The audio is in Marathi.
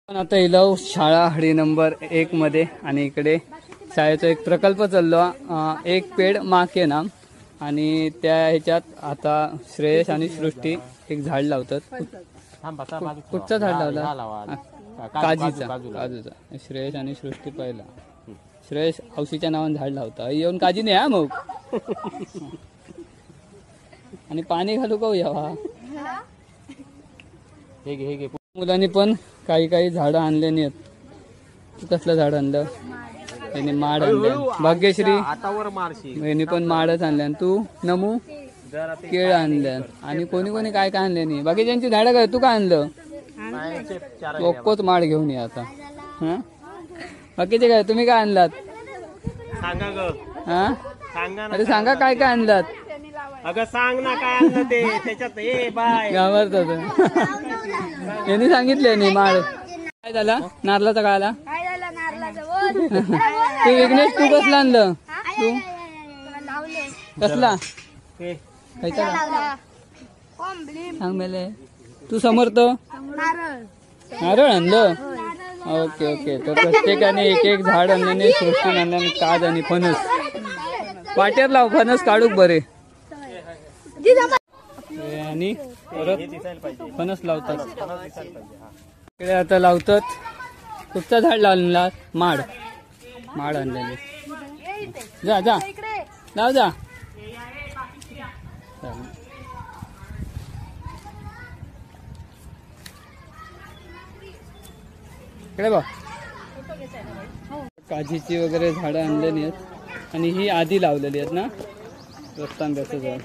पण आता इलाव शाळा हडी नंबर 1 मध्ये आणि इकडे शाळेचा एक प्रकल्प चाललो एक पेड माँ के नाम आणि त्या ह्याच्यात आता श्रेयश आणि सृष्टी एक झाड लावतात। कुठचं झाड लावला? काजूचा। श्रेयश आणि सृष्टी पहिला। श्रेयश औषधीच्या नावाने झाड लावता येऊन काजी नाही हा मग आणि पाणी घालू का यावा हे मुलांनी पण काही झाडं आणले नाहीत। तू कसलं झाड आणलं? यांनी माड आणलं। भाग्यश्री यांनी पण माडच आणल्या। तू नमू केळ आणल्या आणि कोणी काय आणले नाही। बाकीच्यांची झाडं काय तू काय आणलं? ओक्कोच माड घेऊन ये आता। हा बाकीचे काय तुम्ही काय आणलात? सांगा ग हा अरे सांगा काय आणलात? अगं सांग ना काय आणलं ते त्याच्यात ए बाय घाबरतात यांनी सांगितले नाही माड काय झाला नारळाचा काय आला तू विघ्नेश तू कसला आणलं? तू कसला सांग मेले तू समर्थ नारळ आणलं? ओके ओके तर प्रत्येकाने एक झाड आणल्याने सृष्टी आणल्याने काज आणि फणस वाटेर लाव फणस काढूक बरे आणि परत फणस लावतात। इकडे आता लावतात कुठचं झाड लावला? माड आणलेले जा लाव जा इकडे बघ काजीची वगैरे झाडं आणलेली आहेत आणि ही आधी लावलेली आहेत ना रस्तांब्याचं झाड।